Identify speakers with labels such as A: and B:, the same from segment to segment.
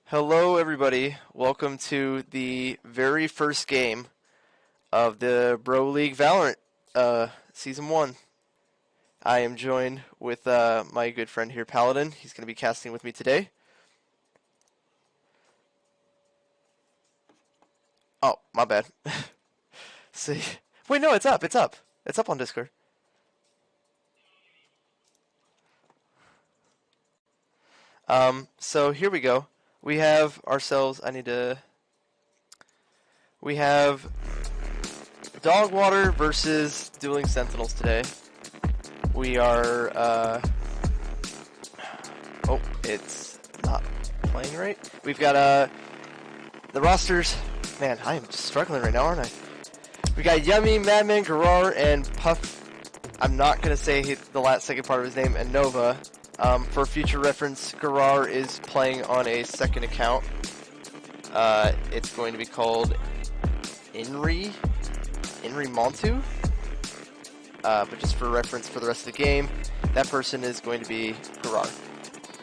A: Hello, everybody. Welcome to the very first game of the Bro League Valorant Season 1. I am joined with my good friend here, Paladin. He's going to be casting with me today. Oh, my bad. See. Wait, no, it's up. It's up. It's up on Discord. So here we go. We have ourselves, we have DogWater versus Dueling Sentinels today. We are, oh, it's not playing right. We've got, the rosters. Man, I am struggling right now, aren't I? We got Yummy, Madman, Garar, and Puff. I'm not going to say the second part of his name, and Nova. For future reference, Garar is playing on a second account. It's going to be called Inri Montu. But just for reference for the rest of the game, that person is going to be Garar.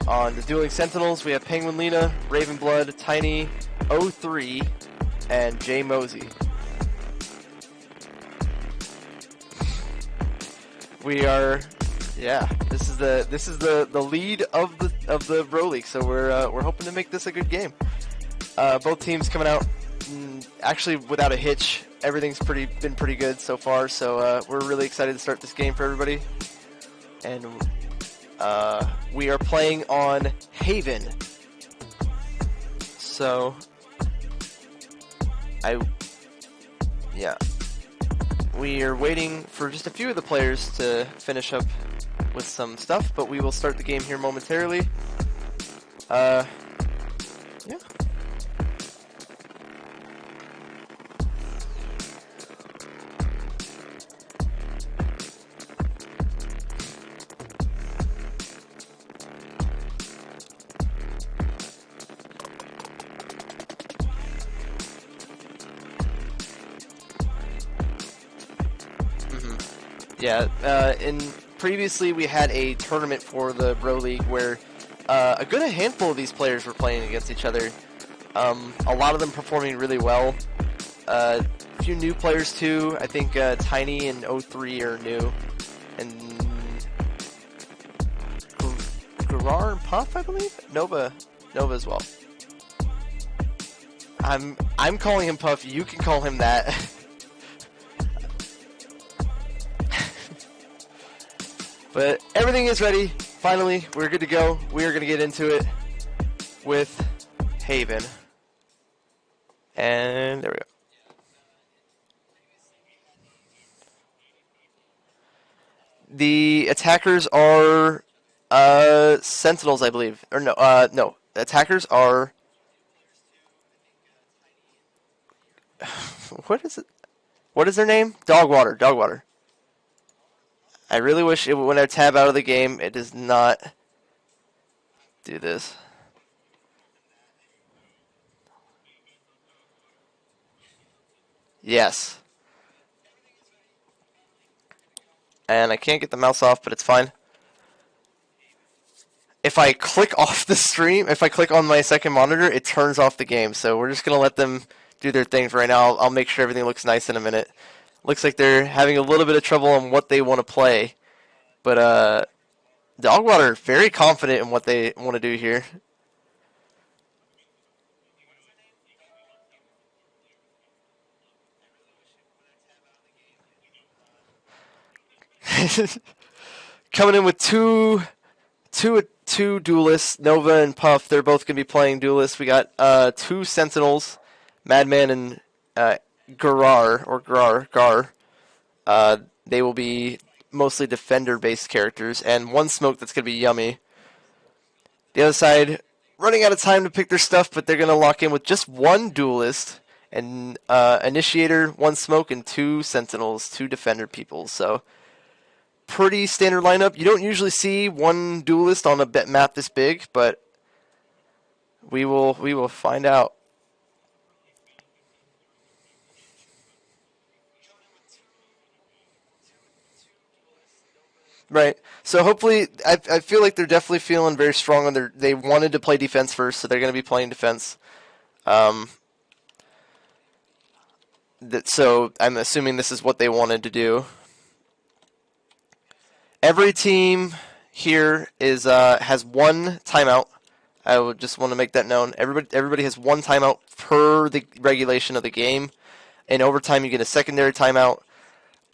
A: On the Dueling Sentinels, we have Penguin Lena, Ravenblood, Tiny, O3, and Jay Mosey. We are, yeah. This is the lead of the Bro League, so we're hoping to make this a good game. Both teams coming out actually without a hitch. Everything's been pretty good so far, so we're really excited to start this game for everybody. And we are playing on Haven. So we are waiting for just a few of the players to finish up with some stuff, but we will start the game here momentarily. Yeah. Yeah, previously we had a tournament for the Bro League where a good handful of these players were playing against each other. A lot of them performing really well. A few new players too. I think Tiny and O3 are new, and Garar and Puff, I believe. Nova as well. I'm calling him Puff. You can call him that. But everything is ready. Finally, we're good to go. We are going to get into it with Haven. And there we go. The attackers are Sentinels, I believe. Or no, no. The attackers are... What is it? What is their name? DogWater. I really wish when I tab out of the game, it does not do this. Yes. And I can't get the mouse off, but it's fine. If I click off the stream, if I click on my second monitor, it turns off the game. So we're just going to let them do their thing for right now. I'll make sure everything looks nice in a minute. Looks like they're having a little bit of trouble on what they want to play. But DogWater very confident in what they want to do here. Coming in with two duelists, Nova and Puff. They're both going to be playing duelists. We got two Sentinels, Madman and Gar. They will be mostly defender-based characters, and one smoke that's going to be Yummy. The other side, running out of time to pick their stuff, but they're going to lock in with just one duelist, and Initiator, one smoke, and two Sentinels, two defender people. So pretty standard lineup. You don't usually see one duelist on a map this big, but we will find out. Right. So hopefully, I feel like they're definitely feeling very strong on they wanted to play defense first, so they're going to be playing defense. So I'm assuming this is what they wanted to do. Every team here has one timeout. I would just want to make that known. Everybody has one timeout per the regulation of the game. In overtime, you get a secondary timeout.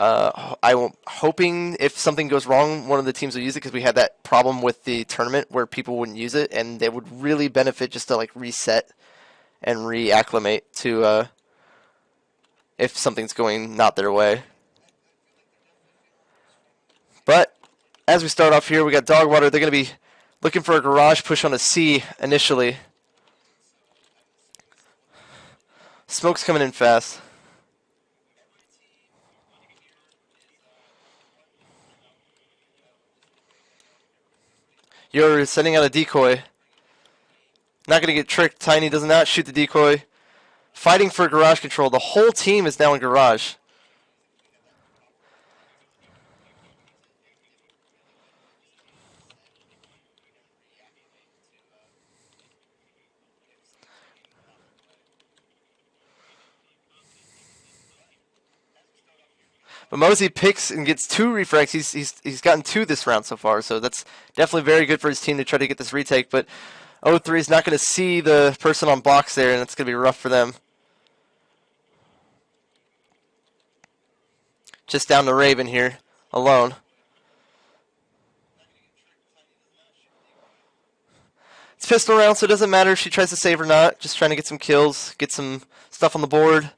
A: I'm hoping if something goes wrong, one of the teams will use it, because we had that problem with the tournament where people wouldn't use it, and it would really benefit just to like reset and reacclimate to if something's going not their way. But as we start off here, we got DogWater. They're going to be looking for a garage push on a C initially. Smoke's coming in fast. You're sending out a decoy. Not going to get tricked. Tiny does not shoot the decoy. Fighting for garage control. The whole team is now in garage. But Mosey picks and gets 2 refrags. He's gotten 2 this round so far, so that's definitely very good for his team to try to get this retake. But 0-3 is not going to see the person on box there, and it's going to be rough for them. Just down to Raven here, alone. It's pistol round, so it doesn't matter if she tries to save or not. Just trying to get some kills, get some stuff on the board.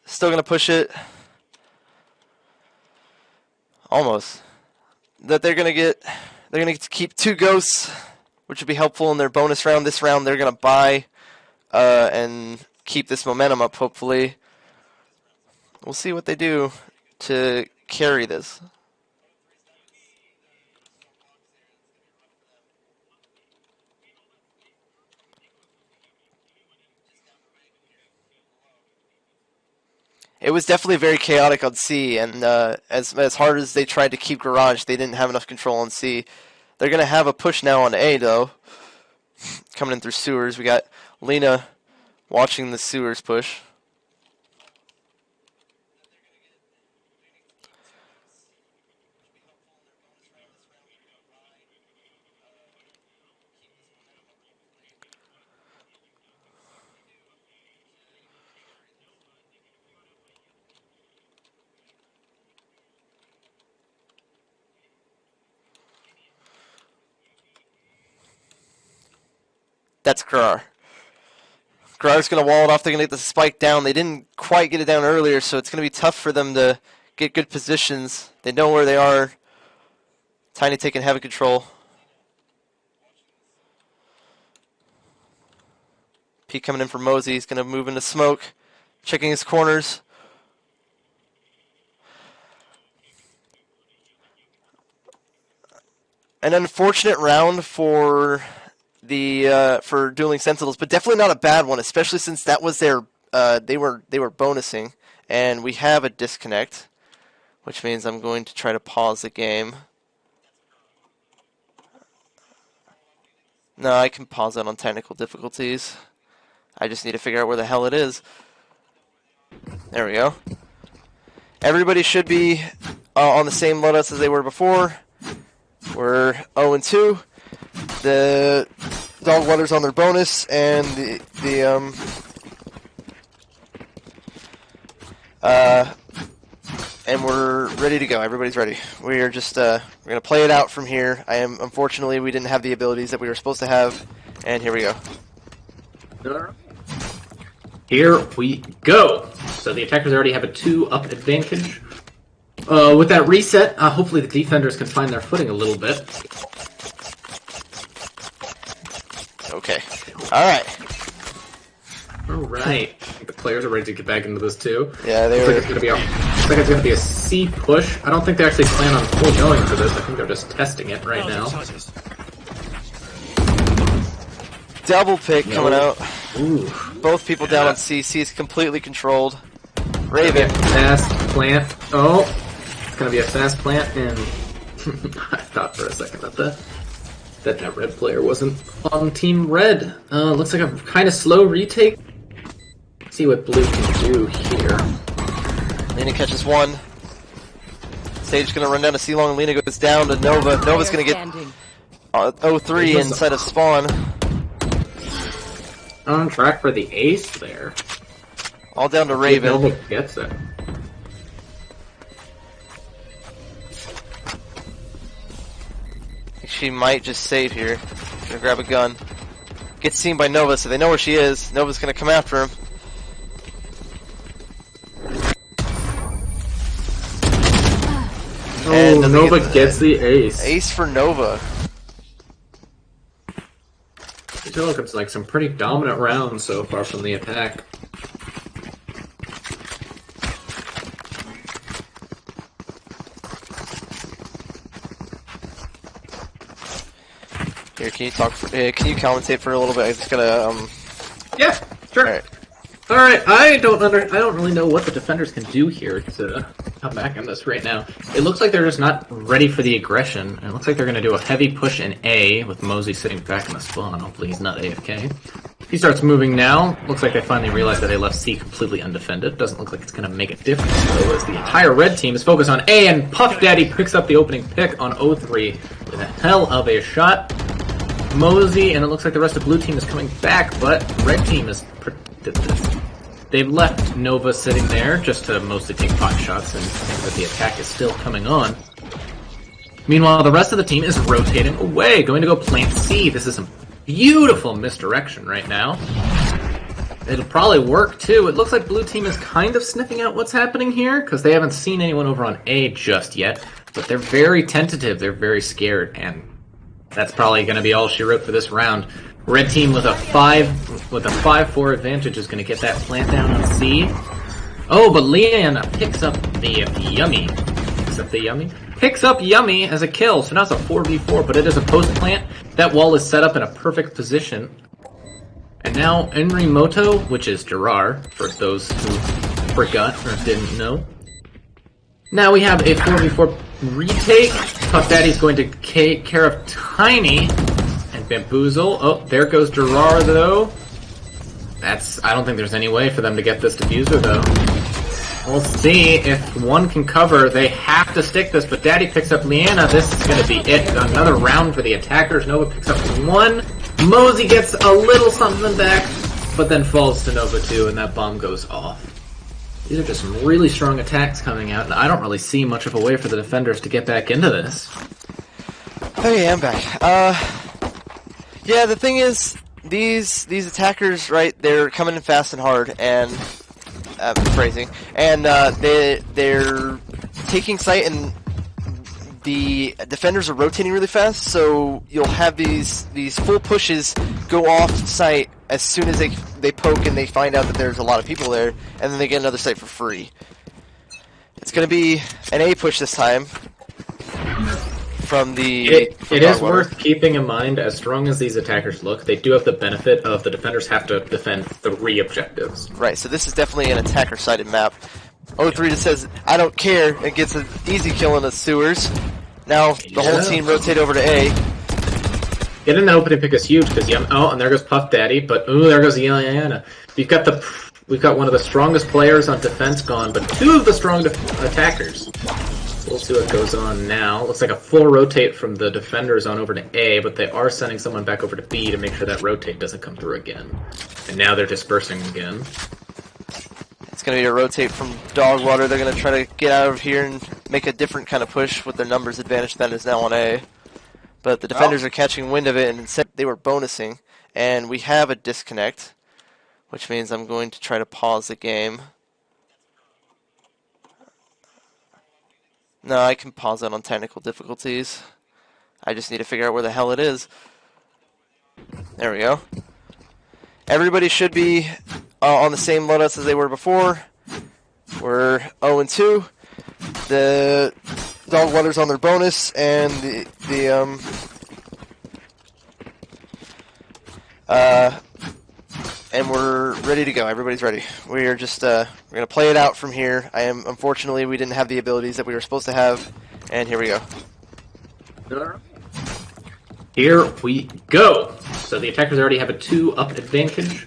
A: Still going to push it. Almost. That they're gonna get to keep 2 ghosts, which would be helpful in their bonus round. This round they're gonna buy and keep this momentum up, hopefully. We'll see what they do to carry this. It was definitely very chaotic on C, and as hard as they tried to keep garage, they didn't have enough control on C. They're going to have a push now on A, though, coming in through sewers. We got Lena watching the sewers push. That's Grar. Grar's going to wall it off. They're going to get the spike down. They didn't quite get it down earlier, so it's going to be tough for them to get good positions. They know where they are. Tiny taking heavy control. P coming in for Mosey. He's going to move into smoke. Checking his corners. An unfortunate round for the for Dueling Sentinels, but definitely not a bad one, especially since that was their they were bonusing, and we have a disconnect, which means I'm going to try to pause the game. No, I can pause that on technical difficulties. I just need to figure out where the hell it is. There we go. Everybody should be on the same loadouts as they were before. We're 0-2. The DogWater's on their bonus, and and we're ready to go. Everybody's ready. We are just we're gonna play it out from here. Unfortunately, we didn't have the abilities that we were supposed to have, and here we go.
B: Here we go. So the attackers already have a 2-up advantage. With that reset, hopefully the defenders can find their footing a little bit.
A: Okay. Alright.
B: Alright. I think the players are ready to get back into this too.
A: Yeah, they
B: looks like it's gonna be a C push. I don't think they actually plan on full going for this. I think they're just testing it right now.
A: Double pick coming out.
B: Ooh.
A: Both people down on C. C is completely controlled. Raven.
B: Pass, plant. Oh. going to be a fast plant, and I thought for a second that red player wasn't on Team Red. Looks like a kind of slow retake. Let's see what Blue can do here.
A: Lena catches one. Sage gonna run down to C-Long. Lena goes down to Nova. Nova's gonna get 0-3 inside of spawn.
B: On track for the ace there.
A: All down to Raven.
B: Nova gets it.
A: She might just save here. Gonna grab a gun. Gets seen by Nova, so they know where she is. Nova's gonna come after him.
B: Oh, Nova gets the ace.
A: Ace for Nova.
B: I feel like it's like some pretty dominant rounds so far from the attack.
A: Here, can you talk? Can you commentate for a little bit? I just gotta
B: Yeah, sure.
A: All right.
B: All right, I don't really know what the defenders can do here to come back on this right now. It looks like they're just not ready for the aggression. It looks like they're going to do a heavy push in A with Mosey sitting back in the spawn. Hopefully he's not AFK. He starts moving now. Looks like they finally realized that they left C completely undefended. Doesn't look like it's going to make a difference though, as the entire red team is focused on A, and Puff Daddy picks up the opening pick on 0-3 with a hell of a shot. Mosey, and it looks like the rest of blue team is coming back, but red team is predicted this. They've left Nova sitting there just to mostly take pot shots and think that the attack is still coming on. Meanwhile, the rest of the team is rotating away, going to go plant C. This is some beautiful misdirection right now. It'll probably work too. It looks like blue team is kind of sniffing out what's happening here, because they haven't seen anyone over on A just yet, but they're very tentative, they're very scared, and that's probably going to be all she wrote for this round. Red team with a 5-4 advantage is going to get that plant down on C. Oh, but Leanna picks up the Yummy. Picks up Yummy as a kill, so now it's a 4v4, but it is a post plant. That wall is set up in a perfect position. And now Enrimoto, which is Gerard, for those who forgot or didn't know. Now we have a 4v4 retake. Puff Daddy's going to take care of Tiny and Bamboozle. Oh, there goes Gerard though. I don't think there's any way for them to get this diffuser though. We'll see if one can cover. They have to stick this, but Daddy picks up Leanna. This is going to be it. Another round for the attackers. Nova picks up one. Mosey gets a little something back, but then falls to Nova too, and that bomb goes off. These are just some really strong attacks coming out, and I don't really see much of a way for the defenders to get back into this.
A: Okay, I'm back. Yeah, the thing is, these attackers, right? They're coming in fast and hard, and phrasing, and they're taking sight, and the defenders are rotating really fast. So you'll have these full pushes go off site as soon as they poke and they find out that there's a lot of people there, and then they get another site for free. It's going to be an A push this time. From it
B: is worth keeping in mind, as strong as these attackers look, they do have the benefit of the defenders have to defend 3 objectives.
A: Right, so this is definitely an attacker-sided map. 0-3 just says, I don't care, and gets an easy kill in the sewers. Now, the whole team rotate over to A.
B: Getting the opening pick is huge, because and there goes Puff Daddy, but ooh, there goes Yana. We've got one of the strongest players on defense gone, but 2 of the strong attackers. We'll see what goes on now. Looks like a full rotate from the defenders on over to A, but they are sending someone back over to B to make sure that rotate doesn't come through again. And now they're dispersing again.
A: It's going to be a rotate from DogWater. They're going to try to get out of here and make a different kind of push with their numbers advantage than is now on A. But the defenders are catching wind of it, and instead they were bonusing. And we have a disconnect, which means I'm going to try to pause the game. No, I can pause that on technical difficulties. I just need to figure out where the hell it is. There we go. Everybody should be on the same loadouts as they were before. We're 0-2. The DogWater's on their bonus, and and we're ready to go. Everybody's ready. We are just we're gonna play it out from here. Unfortunately, we didn't have the abilities that we were supposed to have, and here we go.
B: Here we go. So the attackers already have a 2-up advantage.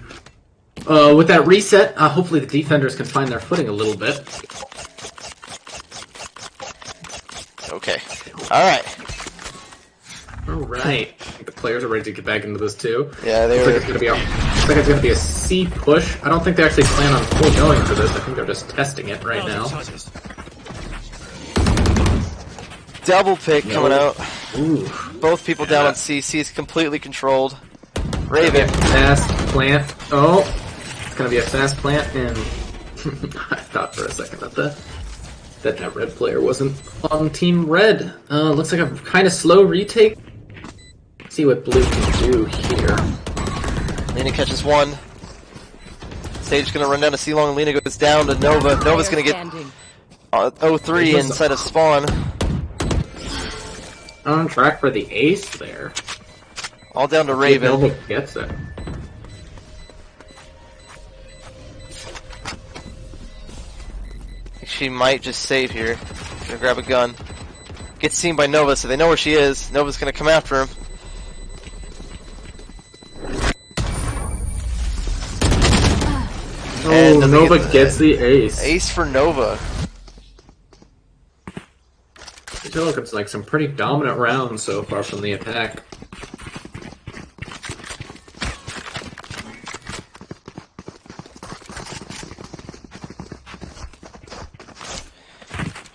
B: With that reset, hopefully the defenders can find their footing a little bit.
A: Okay. All right.
B: All right. I think the players are ready to get back into this too.
A: Yeah, they
B: looks like it's gonna be a C push. I don't think they actually plan on full going for this. I think they're just testing it right now.
A: Double pick coming out.
B: Ooh.
A: Both people down on C. C is completely controlled. Raven.
B: Fast plant. Oh, it's gonna be a fast plant, and I thought for a second that red player wasn't on Team Red. Looks like a kind of slow retake. Let's see what blue can do here.
A: Lena catches one. Sage gonna run down to C long, and Lena goes down to Nova. Nova's gonna get 0-3 inside of spawn.
B: On track for the ace there.
A: All down to Raven.
B: Nova gets it.
A: She might just save here. Gonna grab a gun. Gets seen by Nova, so they know where she is. Nova's gonna come after him.
B: Oh, Nova gets the ace.
A: Ace for Nova.
B: It looks like some pretty dominant rounds so far from the attack.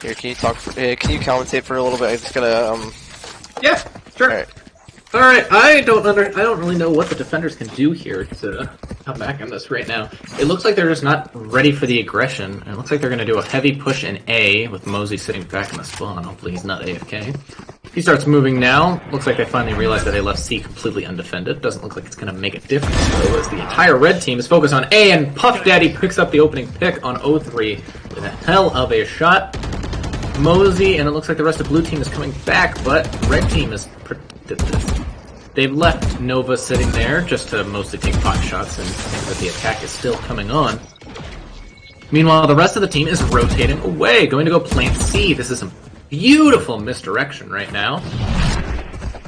A: Here, can you commentate for a little bit? I just gotta
B: Yeah, sure. All right. I don't really know what the defenders can do here to come back on this right now. It looks like they're just not ready for the aggression. It looks like they're going to do a heavy push in A with Mosey sitting back in the spawn. Hopefully he's not AFK. He starts moving now. Looks like they finally realized that they left C completely undefended. Doesn't look like it's going to make a difference though, as the entire red team is focused on A, and Puff Daddy picks up the opening pick on 0-3 with a hell of a shot. Mosey, and it looks like the rest of blue team is coming back, but red team has predicted this. They've left Nova sitting there just to mostly take pot shots and think that the attack is still coming on. Meanwhile, the rest of the team is rotating away, going to go plant C. This is some beautiful misdirection right now.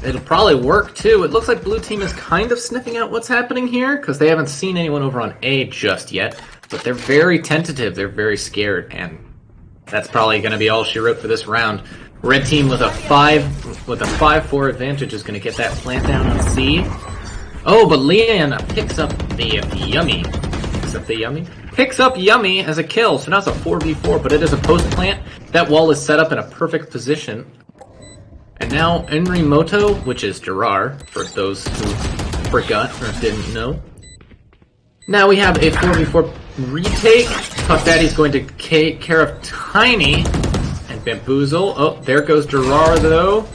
B: It'll probably work too. It looks like blue team is kind of sniffing out what's happening here, because they haven't seen anyone over on A just yet, but they're very tentative, they're very scared, and that's probably going to be all she wrote for this round. Red team with a 5-4 advantage is going to get that plant down on C. Oh, but Leanna picks up the Yummy. Picks up Yummy as a kill, so now it's a 4v4, but it is a post plant. That wall is set up in a perfect position. And now Enrimoto, which is Gerard, for those who forgot or didn't know. Now we have a 4v4 retake. Puff Daddy's going to take care of Tiny and Bamboozle. Oh, there goes Gerard though.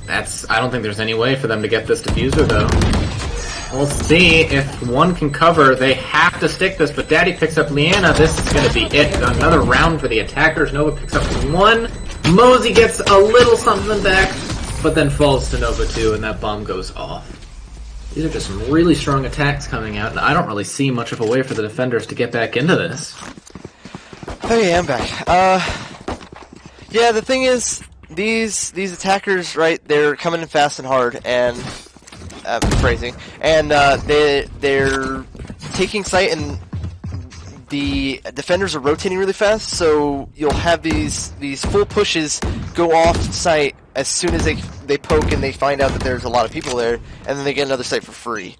B: I don't think there's any way for them to get this diffuser though. We'll see if one can cover. They have to stick this, but Daddy picks up Leanna. This is going to be it. Another round for the attackers. Nova picks up one. Mosey gets a little something back, but then falls to Nova too, and that bomb goes off. These are just some really strong attacks coming out, and I don't really see much of a way for the defenders to get back into this.
A: Hey, I'm back. Yeah, the thing is, these attackers, right, they're coming in fast and hard, and phrasing, and they're taking site, and the defenders are rotating really fast, so you'll have these full pushes go off site as soon as they poke and they find out that there's a lot of people there, and then they get another site for free.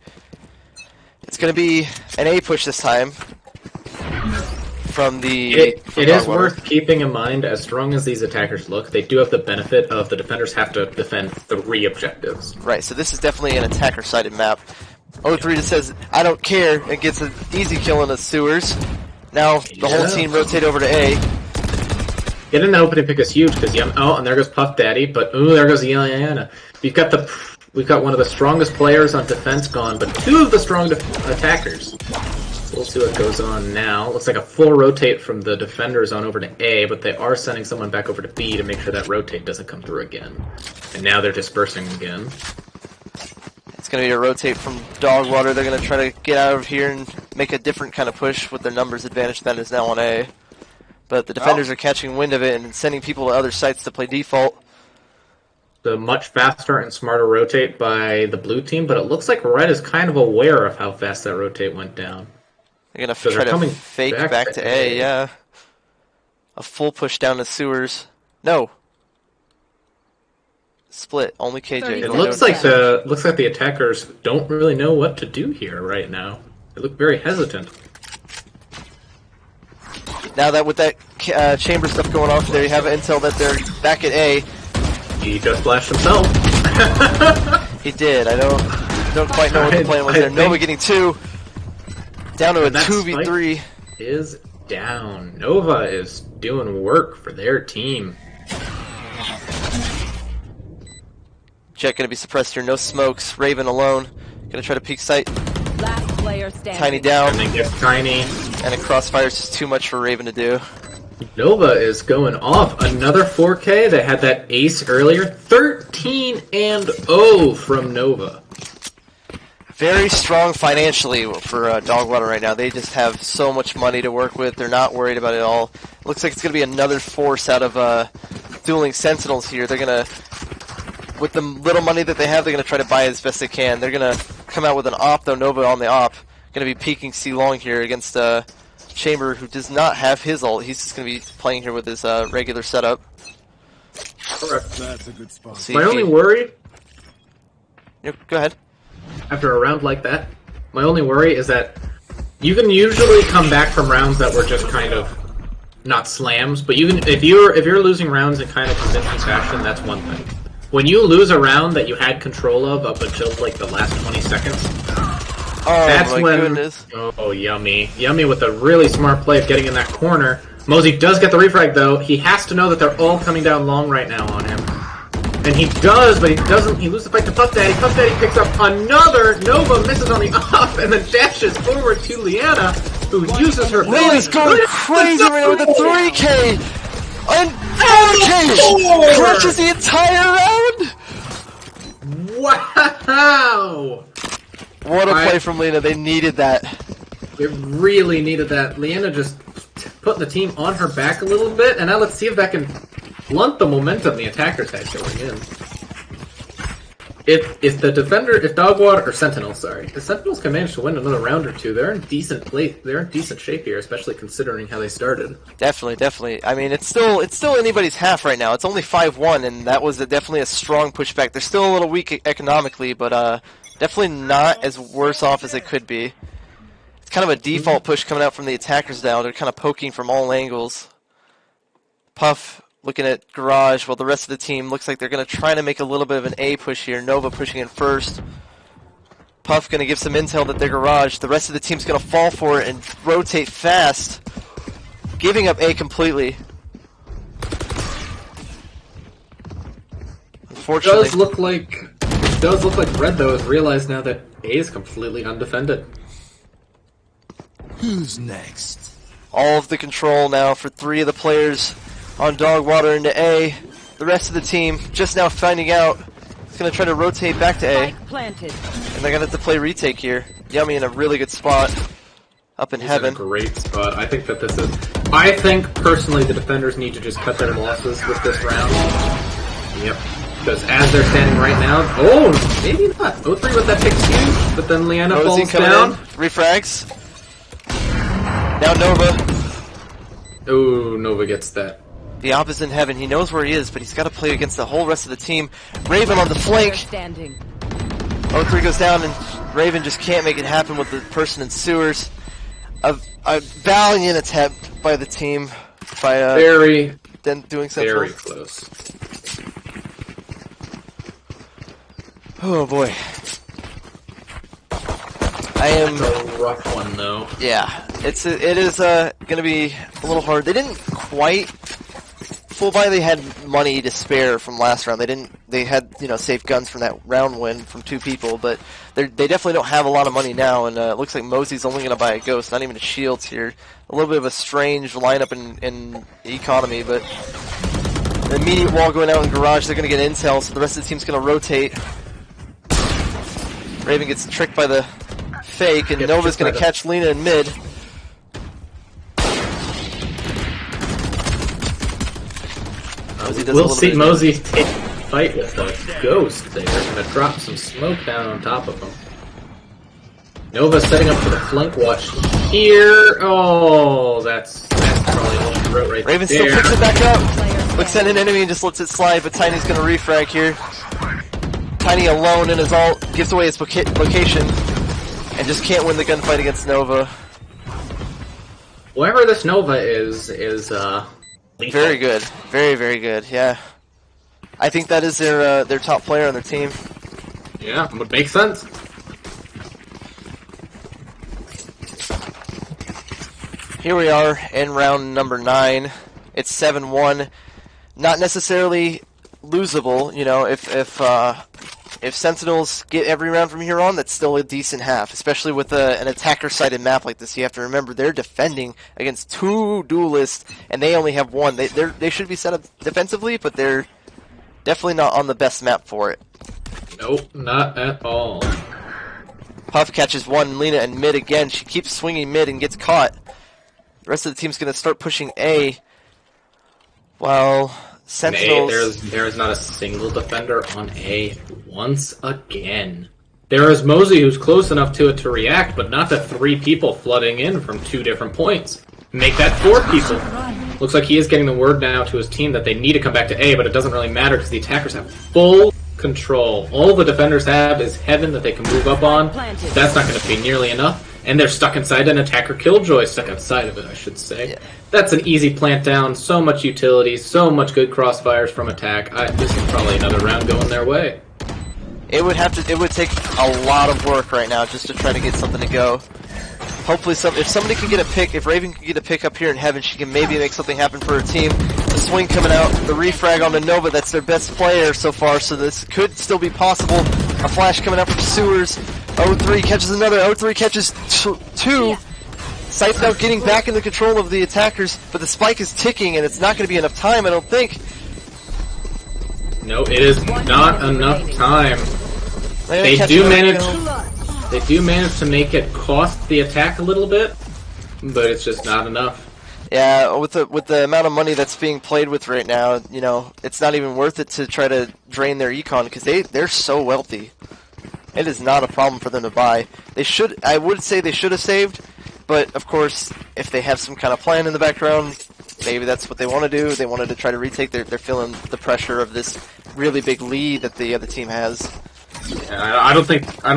A: It's going to be an A push this time from the...
B: It is worth keeping in mind, as strong as these attackers look, they do have the benefit of the defenders have to defend 3 objectives.
A: Right, so this is definitely an attacker-sided map. 0-3 just says, I don't care, and gets an easy kill in the sewers. Now, the whole team rotate over to A.
B: Getting that opening pick is huge, because and there goes Puff Daddy, but there goes Yana. We've got one of the strongest players on defense gone, but 2 of the strong attackers. We'll see what goes on now. Looks like a full rotate from the defenders on over to A, but they are sending someone back over to B to make sure that rotate doesn't come through again. And now they're dispersing again.
A: It's going to be a rotate from DogWater. They're going to try to get out of here and make a different kind of push with their numbers advantage that is now on A. But the defenders are catching wind of it and sending people to other sites to play default.
B: The much faster and smarter rotate by the blue team, but it looks like Red is kind of aware of how fast that rotate went down.
A: They're going to try to fake back to A, yeah. A full push down to sewers. No. Split. Only KJ.
B: It looks like the attackers don't really know what to do here right now. They look very hesitant.
A: Now that with that chamber stuff going off, there you have intel that they're back at A.
B: He just flashed himself.
A: He did. I don't quite know what the plan was there. Nova getting 2. Down to a 2v3.
B: Is down. Nova is doing work for their team.
A: Jet gonna be suppressed here. No smokes. Raven alone. Gonna try to peek sight.
C: Last player standing.
A: Tiny down.
B: And then gets Tiny.
A: And a crossfire is just too much for Raven to do.
B: Nova is going off. Another 4K. They had that ace earlier. 13-0 from Nova.
A: Very strong financially for DogWater right now. They just have so much money to work with. They're not worried about it all. Looks like it's going to be another force out of Dueling Sentinels here. They're going to, with the little money that they have, they're going to try to buy as best they can. They're going to come out with an op, though. Nova on the op. Going to be peeking C long here against Chamber, who does not have his ult. He's just going to be playing here with his regular setup.
B: Correct.
D: That's a good spot.
B: My only worry...
A: Yep, go ahead.
B: After a round like that, my only worry is that you can usually come back from rounds that were just kind of not slams, but you can if you're losing rounds in kind of convincing fashion, that's one thing. When you lose a round that you had control of up until like the last 20 seconds, that's when
A: goodness.
B: Oh yummy with a really smart play of getting in that corner. Mosey does get the refrag though. He has to know that they're all coming down long right now on him. And he does, but he doesn't. He loses the fight to Puff Daddy. Puff Daddy picks up another. Nova misses on the off, and then dashes forward to Liana, who uses her.
A: Liana's going crazy right now with a 3K! And 4K! Crushes the entire round!
B: Wow!
A: What a play from Liana. They needed that.
B: They really needed that. Liana just put the team on her back a little bit, and now let's see if that can blunt the momentum the attackers had going in. If DogWater or Sentinels, if Sentinels can manage to win another round or two, they're in decent place. They're in decent shape here, especially considering how they started.
A: Definitely. I mean, it's still anybody's half right now. It's only 5-1, and that was definitely a strong pushback. They're still a little weak economically, but definitely not as worse off as it could be. It's kind of a default push coming out from the attackers now. They're kind of poking from all angles. Puff looking at Garage, while the rest of the team looks like they're going to try to make a little bit of an A push here. Nova pushing in first. Puff going to give some intel that they're Garage. The rest of the team's going to fall for it and rotate fast, giving up A completely. Unfortunately,
B: It does look like Red, though, has realized now that A is completely undefended.
D: Who's next?
A: all of the control now for 3 of the players on DogWater into A. The rest of the team just now finding out it's going to try to rotate back to A.
C: Planted.
A: And they're going to have to play retake here. Yummy in a really good spot. Up in heaven.
B: A great spot. I think that this is... I think, personally, the defenders need to just cut their losses with this round. Yep. Because as they're standing right now... Oh, maybe not. 0-3 with that pick huge, but then Liana
A: Rosie
B: falls down.
A: Refrags. Now Nova.
B: Oh, Nova gets that.
A: The op is in heaven. He knows where he is, but he's got to play against the whole rest of the team. Raven on the flank. 0-3 goes down, and Raven just can't make it happen with the person in sewers. A valiant attempt by the team. By Dueling Sentinels.
B: Very close.
A: Oh boy. I am.
B: It's a rough one, though.
A: Yeah, it is gonna be a little hard. They didn't quite full buy. They had money to spare from last round. They had safe guns from that round win from 2 people, but they definitely don't have a lot of money now. And it looks like Mosey's only gonna buy a ghost, not even a shields here. A little bit of a strange lineup in economy, but the immediate wall going out in garage. They're gonna get intel, so the rest of the team's gonna rotate. Raven gets tricked by the fake, and
B: Gets
A: Nova's
B: tricked
A: going
B: by
A: to catch Lena in mid. Mosey does a
B: We'll
A: little
B: see
A: bit of
B: Mosey take a fight with a ghost there. Gonna drop some smoke down on top of him. Nova setting up for the flank watch here. Oh, that's probably all she wrote right
A: Raven
B: there.
A: still picks it back up. Looks at an enemy and just lets it slide, but Tiny's going to refrag here. Tiny alone in his ult, gives away his location, and just can't win the gunfight against Nova.
B: Whoever this Nova is lethal.
A: Very good. Very, very good, yeah. I think that is their top player on their team.
B: Yeah, would make sense.
A: Here we are in round number 9. It's 7-1. Not necessarily losable, you know, if Sentinels get every round from here on, that's still a decent half, especially with an attacker-sided map like this. You have to remember they're defending against 2 duelists, and they only have 1. They should be set up defensively, but they're definitely not on the best map for it.
B: Nope, not at all.
A: Puff catches one, Lena in mid again. She keeps swinging mid and gets caught. The rest of the team's going to start pushing A. While Sentinels...
B: There is not a single defender on A once again. There is Mosey who's close enough to it to react, but not the 3 people flooding in from 2 different points. Make that 4 people. Looks like he is getting the word now to his team that they need to come back to A, but it doesn't really matter because the attackers have full control. All the defenders have is heaven that they can move up on. That's not going to be nearly enough. And they're stuck inside an attacker killjoy, stuck outside of it, I should say. Yeah. That's an easy plant down, so much utility, so much good crossfires from attack. This is probably another round going their way.
A: It would take a lot of work right now just to try to get something to go. Hopefully if somebody can get a pick, if Raven can get a pick up here in heaven, she can maybe make something happen for her team. The swing coming out, the refrag on the Nova, that's their best player so far, so this could still be possible. A flash coming out from Sewers. 0-3 catches another, 0-3 catches 2. Sight's now getting back into control of the attackers, but the spike is ticking and it's not going to be enough time, I don't think.
B: No, it is not enough time. They do manage to make it cost the attack a little bit, but it's just not enough.
A: Yeah, with the amount of money that's being played with right now, you know, it's not even worth it to try to drain their econ because they're so wealthy. It is not a problem for them to buy. I would say they should have saved, but of course, if they have some kind of plan in the background, maybe that's what they want to do. They wanted to try to retake. They're feeling the pressure of this really big lead that the other team has.
B: Yeah, I don't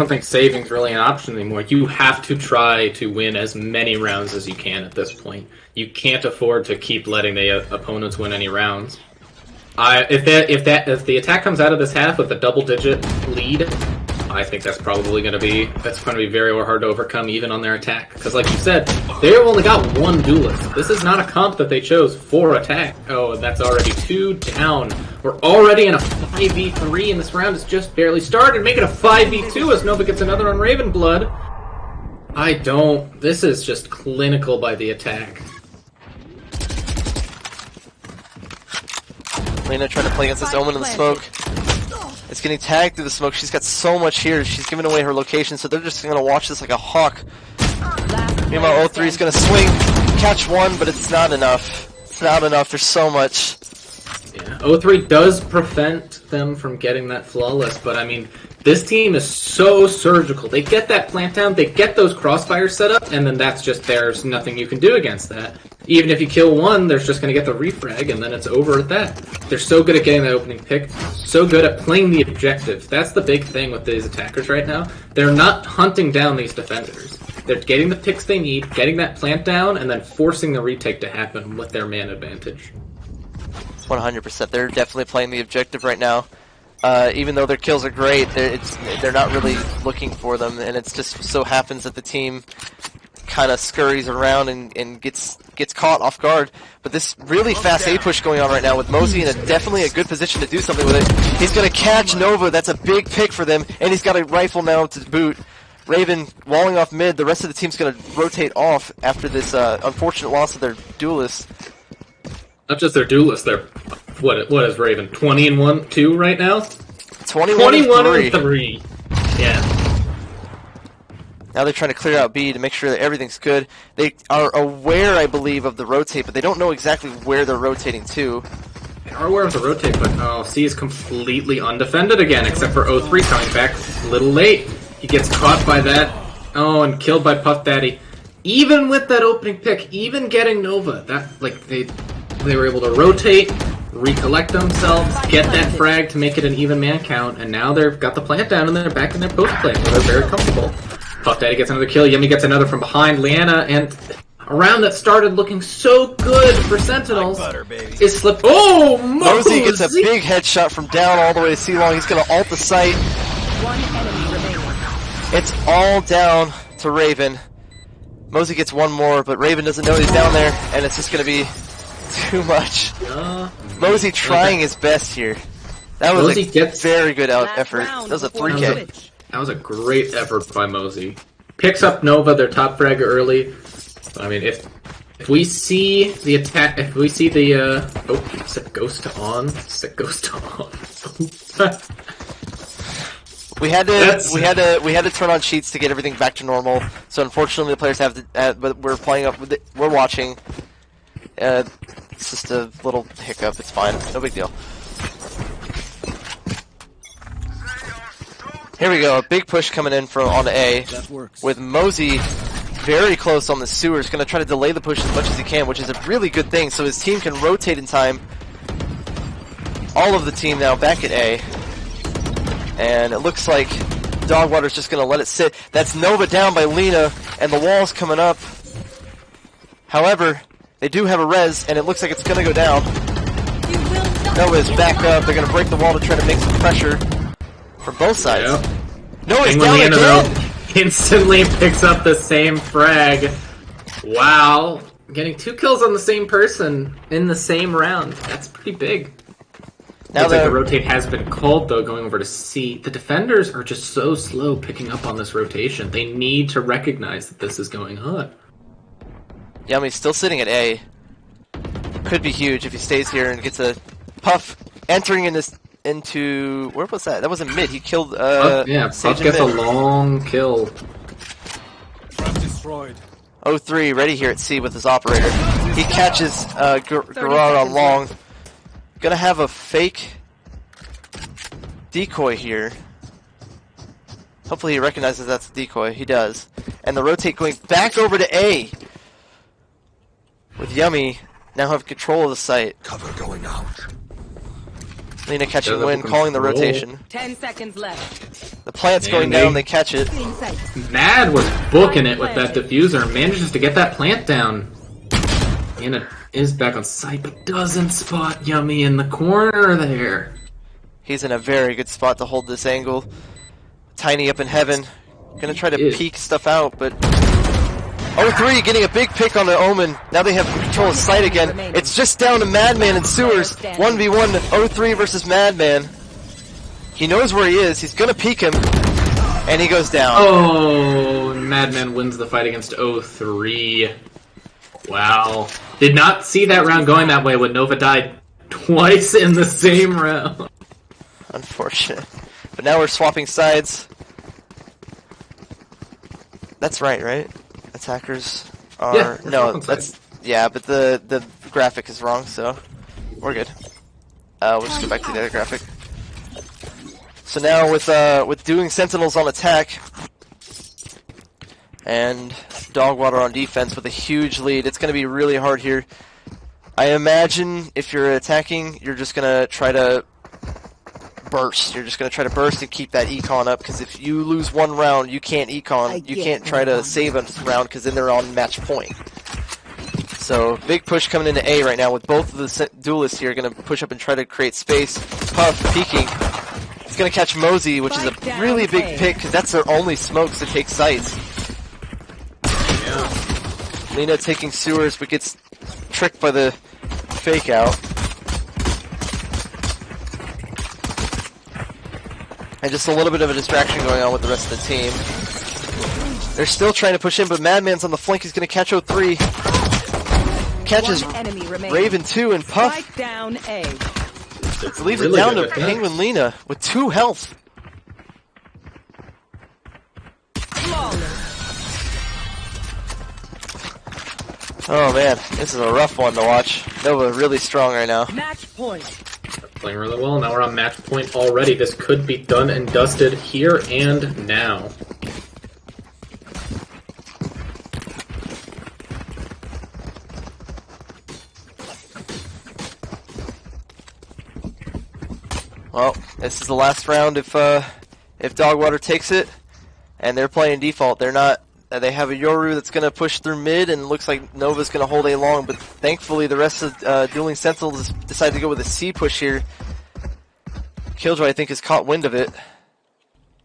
B: think saving's really an option anymore. You have to try to win as many rounds as you can at this point. You can't afford to keep letting the opponents win any rounds. If the attack comes out of this half with a double-digit lead, I think that's probably going to be very hard to overcome even on their attack. Because like you said, they've only got 1 duelist. This is not a comp that they chose for attack. Oh, and that's already 2 down. We're already in a 5v3 and this round has just barely started. Make it a 5v2 as Nova gets another on Ravenblood. This is just clinical by the attack.
A: Lena trying to play against this Omen in the smoke. It's getting tagged through the smoke. She's got so much here. She's giving away her location, so they're just going to watch this like a hawk. Meanwhile, 0-3 is going to swing, catch 1, but it's not enough. It's not enough. There's so much.
B: Yeah, 0-3 does prevent them from getting that flawless, but I mean, this team is so surgical. They get that plant down, they get those crossfires set up, and then there's nothing you can do against that. Even if you kill 1, they're just going to get the refrag, and then it's over at that. They're so good at getting that opening pick, so good at playing the objective. That's the big thing with these attackers right now. They're not hunting down these defenders. They're getting the picks they need, getting that plant down, and then forcing the retake to happen with their man advantage.
A: 100%. They're definitely playing the objective right now. Even though their kills are great, they're not really looking for them, and it just so happens that the team kind of scurries around and gets caught off guard. But this really fast A push going on right now with Mosey in definitely a good position to do something with it. He's going to catch Nova. That's a big pick for them, and he's got a rifle now to boot. Raven walling off mid. The rest of the team's going to rotate off after this unfortunate loss of their duelist.
B: Not just their duelist, they're what is Raven 20-1-2 right now?
A: 21-3.
B: 3. Yeah.
A: Now they're trying to clear out B to make sure that everything's good. They are aware, I believe, of the rotate, but they don't know exactly where they're rotating to.
B: They are aware of the rotate, but C is completely undefended again, except for 03 coming back a little late. He gets caught by that. Oh, and killed by Puff Daddy. Even with that opening pick, even getting Nova, they were able to rotate, recollect themselves, get that frag to make it an even man count, and now they've got the plant down and they're back in their post play where they're very comfortable. Puff Daddy gets another kill, Yummy gets another from behind, Leanna, and a round that started looking so good for Sentinels is slipped. Oh,
A: Mosey gets a big headshot from down all the way to C-Long. He's going to ult the site.
C: One enemy remaining.
A: It's all down to Raven. Mosey gets one more, but Raven doesn't know he's down there, and it's just going to be too much. Mosey trying his best here. That was a very good effort. That was a 3K.
B: That was a great effort by Mosey. Picks up Nova, their top fragger early. I mean, if we see the attack, if we see the set Ghost to on, set Ghost to on.
A: We had to turn on cheats to get everything back to normal. So unfortunately, the players have to. But we're playing up with it. We're watching. It's just a little hiccup. It's fine. No big deal. Here we go. A big push coming in from on A with Mosey very close on the sewers. Going to try to delay the push as much as he can, which is a really good thing. So his team can rotate in time. All of the team now back at A. And it looks like DogWater's just going to let it sit. That's Nova down by Lena, and the wall's coming up. However, they do have a res, and it looks like it's going to go down. Nova's back up. They're going to break the wall to try to make some pressure from both sides. Yep. Nova's down
B: Leanna,
A: again!
B: though, instantly picks up the same frag. Wow. Getting 2 kills on the same person in the same round. That's pretty big. Now the rotate has been called, though, going over to C. The defenders are just so slow picking up on this rotation. They need to recognize that this is going on.
A: Yummy's still sitting at A. Could be huge if he stays here and gets a Puff entering into where was that? That wasn't mid. He killed
B: yeah, Puff gets a long kill.
D: Destroyed.
A: 03 ready here at C with his operator. He catches Garrar on long. Gonna have a fake decoy here. Hopefully he recognizes that's a decoy. He does. And the rotate going back over to A. With Yummy now have control of the site.
D: Cover going out.
A: Lena catching win, calling the rotation.
C: 10 seconds left.
A: The plant's going down, they catch it.
B: Mad was booking it with that diffuser, manages to get that plant down. Lena is back on site, but doesn't spot Yummy in the corner there.
A: He's in a very good spot to hold this angle. Tiny up in heaven. Gonna try to peek stuff out, but 03 getting a big pick on the Omen. Now they have control of sight again. It's just down to Madman and Sewers. 1v1 03 versus Madman. He knows where he is. He's gonna peek him. And he goes down.
B: Oh, Madman wins the fight against 03. Wow. Did not see that round going that way when Nova died twice in the same round.
A: Unfortunate. But now we're swapping sides. That's right? Attackers are...
B: Yeah,
A: no, that's... Yeah, but the graphic is wrong, so we're good. We'll just go back to the other graphic. So now with Dueling Sentinels on attack and DogWater on defense with a huge lead, it's going to be really hard here. I imagine if you're attacking, you're just going to try to burst. You're just going to try to burst and keep that econ up, because if you lose one round, you can't econ. You can't try to save a round because then they're on match point. So big push coming into A right now with both of the duelists here going to push up and try to create space. Puff peeking. He's going to catch Mosey, which is a really big pick because that's their only smokes to take sites. Yeah. Lena taking sewers but gets tricked by the fake out. And just a little bit of a distraction going on with the rest of the team. They're still trying to push in, but Madman's on the flank. He's going to catch 03. Catches Raven 2 and Puff.
C: Strike down A.
A: Leaves it down to Penguin Lena with 2 health. Oh man, this is a rough one to watch. Nova really strong right now.
C: Match point.
B: Playing really well. Now we're on match point already. This could be done and dusted here and now.
A: Well, this is the last round if DogWater takes it, and they're playing default. They're not. They have a Yoru that's going to push through mid, and it looks like Nova's going to hold A long, but thankfully the rest of Dueling Sentinels decided to go with a C push here. Killjoy, I think, has caught wind of it.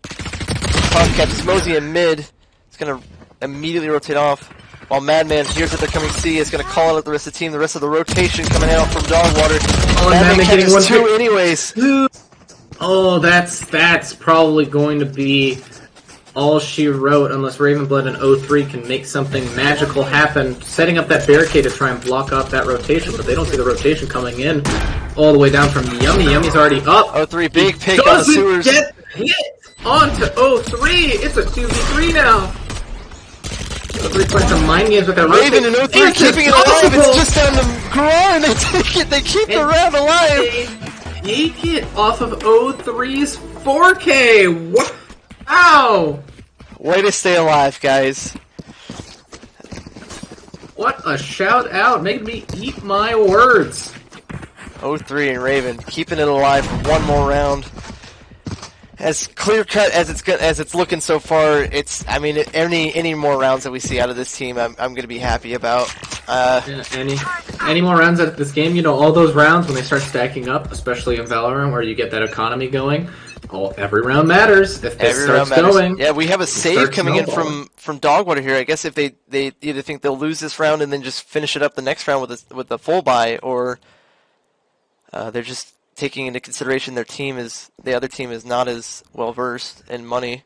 A: Puff catches Mosey in mid. It's going to immediately rotate off. While Madman hears that they're coming C, is going to call out the rest of the team. The rest of the rotation coming out from DogWater.
B: Oh,
A: Madman
B: getting
A: catches
B: one
A: two
B: pick.
A: anyways.
B: Oh, that's probably going to be all she wrote, unless Ravenblood and O3 can make something magical happen, setting up that barricade to try and block off that rotation, but they don't see the rotation coming in all the way down from Yummy. Yummy's already up.
A: O3, big pick on the
B: Doesn't
A: sewers.
B: get hit onto O3. It's a 2v3 now. O3 playing some mind games with that
A: Raven and
B: rotation.
A: O3
B: It's
A: keeping it alive.
B: impossible.
A: It's just down to Garrar, and they take it. They keep the
B: And
A: round alive.
B: They take it off of O3's 4K. Wow.
A: Way to stay alive, guys.
B: What a shout out. Making me eat my words.
A: O3 and Raven keeping it alive for one more round. As clear cut as it's looking so far, I mean, any more rounds that we see out of this team, I'm going to be happy about.
B: Yeah, any more rounds at this game? You know, all those rounds when they start stacking up, especially in Valorant, where you get that economy going. Every round matters. If this starts going,
A: yeah, we have a save
B: starts
A: coming in
B: snowballing.
A: from DogWater here. I guess if they either think they'll lose this round and then just finish it up the next round with a full buy, or they're just taking into consideration the other team is not as well versed in money.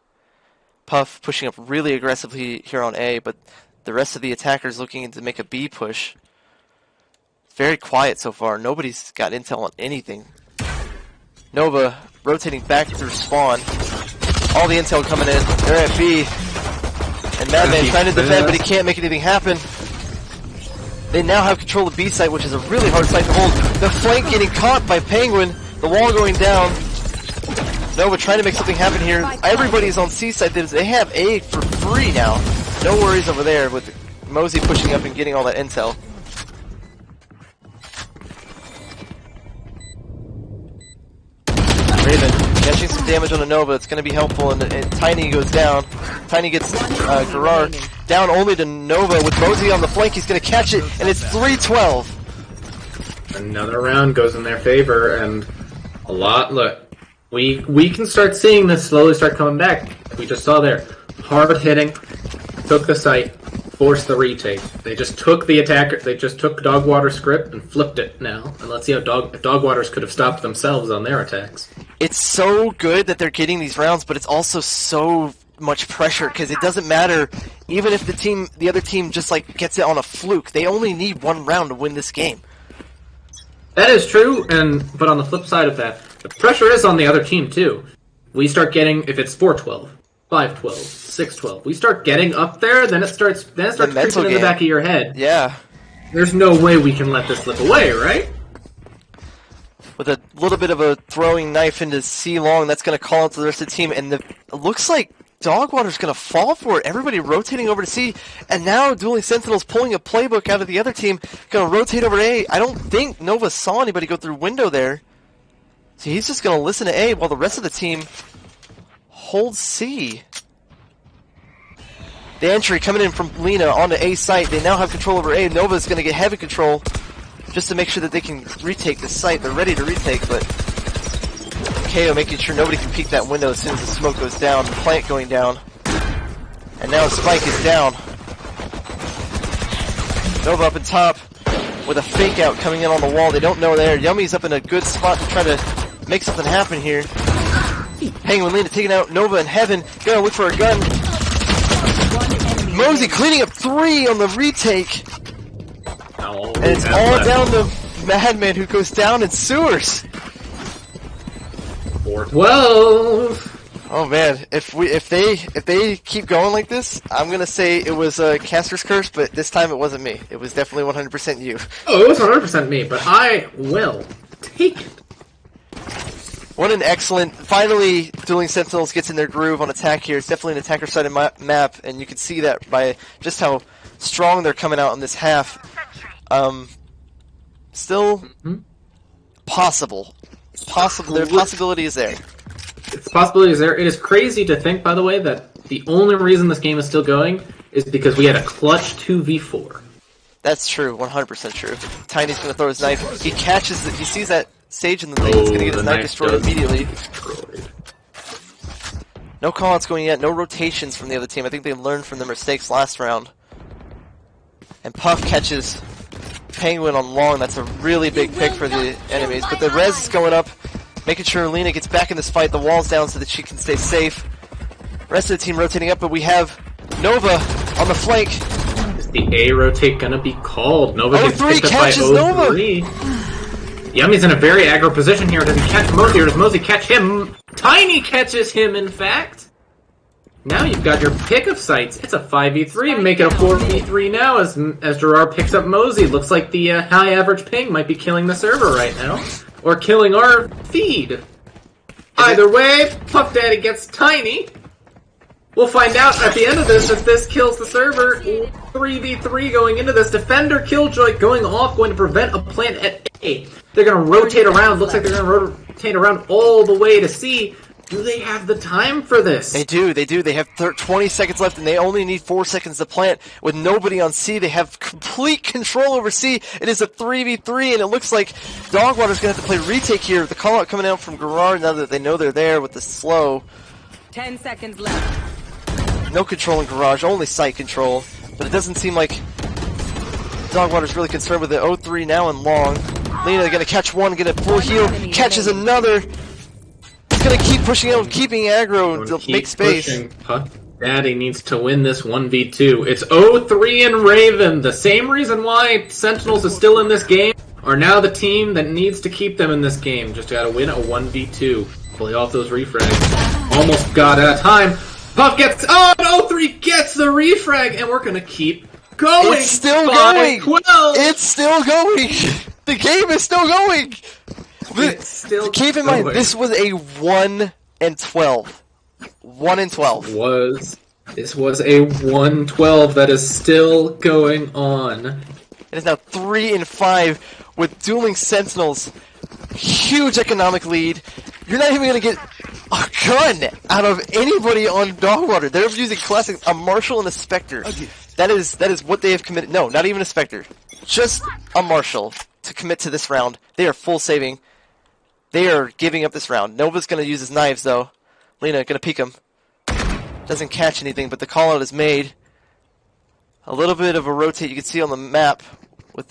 A: Puff pushing up really aggressively here on A, but the rest of the attackers looking to make a B push. Very quiet so far. Nobody's got intel on anything. Nova rotating back through spawn. All the intel coming in. They're at B. And Madman trying to defend, but he can't make anything happen. They now have control of B site, which is a really hard site to hold. The flank getting caught by Penguin. The wall going down. Nova trying to make something happen here. Everybody's on C site. They have A for free now. No worries over there with Mosey pushing up and getting all that intel. Raven catching some damage on a Nova. It's going to be helpful, and Tiny goes down. Tiny gets Garrar down only to Nova with Mosey on the flank. He's going to catch it, and it's 3-12.
B: Another round goes in their favor, and a lot. Look, we can start seeing this slowly start coming back. We just saw there, hard hitting, took the site, forced the retake. They just took the attacker. They just took DogWater's script and flipped it now. And let's see how DogWaters could have stopped themselves on their attacks.
A: It's so good that they're getting these rounds, but it's also so much pressure because it doesn't matter. Even if the other team just like gets it on a fluke, they only need one round to win this game.
B: That is true, but on the flip side of that, the pressure is on the other team too. We start getting, if it's 4-12, 5-12, 6-12, we start getting up there, then it starts creeping in the back of your head.
A: Yeah.
B: There's no way we can let this slip away, right?
A: With a little bit of a throwing knife into C long, that's going to call out to the rest of the team, and it looks like DogWater's going to fall for it. Everybody rotating over to C, and now Dueling Sentinels pulling a playbook out of the other team, going to rotate over to A. I don't think Nova saw anybody go through window there, so he's just going to listen to A while the rest of the team holds C. The entry coming in from Lena onto A site. They now have control over A. Nova's going to get heavy control just to make sure that they can retake the site. They're ready to retake, but KO making sure nobody can peek that window as soon as the smoke goes down. The plant going down. And now Spike is down. Nova up in top with a fake out coming in on the wall. They don't know there. Yummy's up in a good spot to try to make something happen here. Penguin Lena taking out Nova in heaven. Gonna look for a gun. Mosey cleaning up 3 on the retake. And it's all down to Madman, who goes down in sewers.
B: 4-12.
A: Oh man, if they keep going like this, I'm gonna say it was a caster's curse, but this time it wasn't me. It was definitely 100% you.
B: Oh, it was 100% me, but I will take it.
A: What an excellent... Finally, Dueling Sentinels gets in their groove on attack here. It's definitely an attacker-sided map, and you can see that by just how strong they're coming out in this half. Still possible. The possibility is there.
B: Its possibility is there. It is crazy to think, by the way, that the only reason this game is still going is because we had a clutch 2v4.
A: That's true, 100% true. Tiny's gonna throw his knife. He catches it. He sees that Sage in the lane. He's gonna get his knife destroyed immediately. No callouts going yet. No rotations from the other team. I think they learned from their mistakes last round. And Puff catches Penguin on long. That's a really big pick for the enemies. But the res is going up, making sure Lena gets back in this fight. The wall's down so that she can stay safe. Rest of the team rotating up, but we have Nova on the flank.
B: Is the A rotate gonna be called? Nova gets picked up by O3. Yummy's in a very aggro position here. Does he catch Mosey or does Mosey catch him? Tiny catches him, in fact. Now you've got your pick of sights. It's a 5v3. Make it a 4v3 now as Gerard picks up Mosey. Looks like the high average ping might be killing the server right now. Or killing our feed. Either way, Puff Daddy gets Tiny. We'll find out at the end of this if this kills the server. 3v3 going into this. Defender Killjoy going off, going to prevent a plant at A. They're going to rotate around. Looks like they're going to rotate around all the way to C. Do they have the time for this?
A: They do. They have 20 seconds left, and they only need 4 seconds to plant. With nobody on C, they have complete control over C. It is a 3v3, and it looks like DogWater's going to have to play retake here. The call-out coming out from Gerard now that they know they're there with the slow.
C: 10 seconds left.
A: No control in Garage, only sight control. But it doesn't seem like DogWater's really concerned with it. 0-3 now and long. Lena gonna catch one, get a full heal, catches another. He's gonna keep pushing out, keeping aggro to make space.
B: Puff Daddy needs to win this 1v2. It's 0-3 and Raven. The same reason why Sentinels is still in this game are now the team that needs to keep them in this game. Just gotta win a 1v2. Play off those refrags. Almost got out of time. Puff gets, oh, no, 3 gets the refrag, and we're gonna keep going.
A: It's still going.
B: 12.
A: It's still going. The game is still going.
B: It's still
A: keep in mind, this was a 1-12. 1-12.
B: This was a 1-12 that is still going on.
A: It is now 3-5 with Dueling Sentinels. Huge economic lead. You're not even gonna get a gun out of anybody on DogWater. They're using classic a Marshal and a Spectre. That is what they have committed. No, not even a Spectre. Just a Marshal to commit to this round. They are full saving. They are giving up this round. Nova's gonna use his knives though. Lena gonna peek him. Doesn't catch anything, but the call out is made. A little bit of a rotate you can see on the map with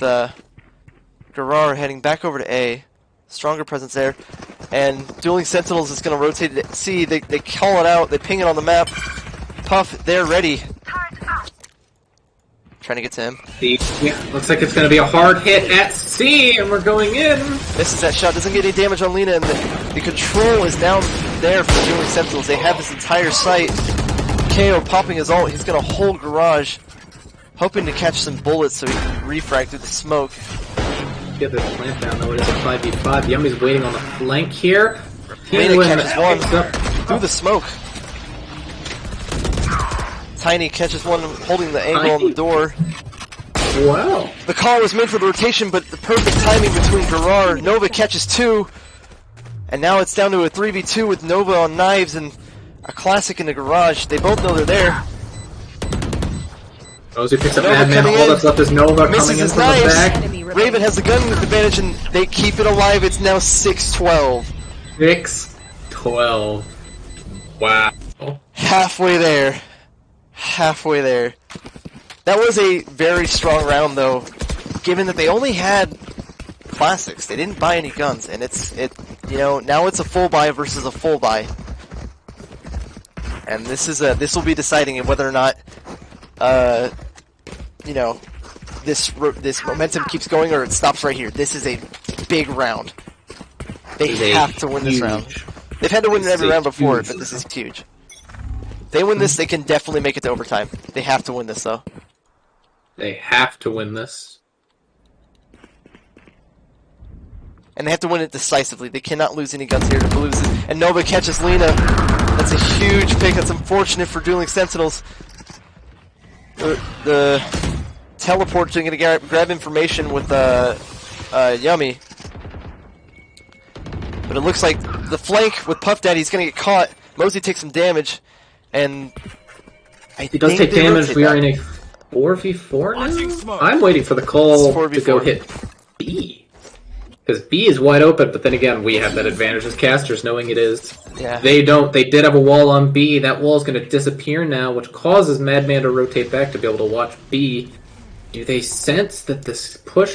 A: Gerard heading back over to A. Stronger presence there. And Dueling Sentinels is going to rotate it. See, they call it out. They ping it on the map. Puff, they're ready. Trying to get to him.
B: Looks like it's going to be a hard hit at C, and we're going in.
A: Misses that shot. Doesn't get any damage on Lena, and the control is down there for Dueling Sentinels. They have this entire site. KO popping his ult. He's going to hold Garage, hoping to catch some bullets so he can refrag through the smoke.
B: Get this plant down though. It is a 5v5. Yummy's waiting on the flank here.
A: Lena catches one through the smoke. Tiny catches one, holding the angle on the door.
B: Wow.
A: The call was made for the rotation, but the perfect timing between Gerard. Nova catches 2. And now it's down to a 3v2 with Nova on knives and a classic in the Garage. They both know they're there.
B: Mosey picks up Madman. All that's left is Nova coming in from the back.
A: Raven has the gun advantage, and they keep it alive. It's now 6-12.
B: 6-12. Wow.
A: Halfway there. Halfway there. That was a very strong round, though, given that they only had classics. They didn't buy any guns, and now it's a full buy versus a full buy. And this will be deciding whether or not this momentum keeps going or it stops right here. This is a big round. They have to win this round. They've had to win every
B: It's
A: round before,
B: huge.
A: but this is huge. If they win this, they can definitely make it to overtime. They have to win this, though.
B: They have to win this.
A: And they have to win it decisively. They cannot lose any guns here to lose it. And Nova catches Lena. That's a huge pick. That's unfortunate for Dueling Sentinels. The teleport's going to grab information with Yummy. But it looks like the flank with Puff Daddy's going to get caught. Mosey takes some damage. And
B: He does take damage. We are in a 4v4 now? I'm waiting for the call to go hit B. Because B is wide open, but then again, we have that advantage as casters, knowing it is.
A: Yeah.
B: They don't. They did have a wall on B. That wall is going to disappear now, which causes Madman to rotate back to be able to watch B. Do they sense that this push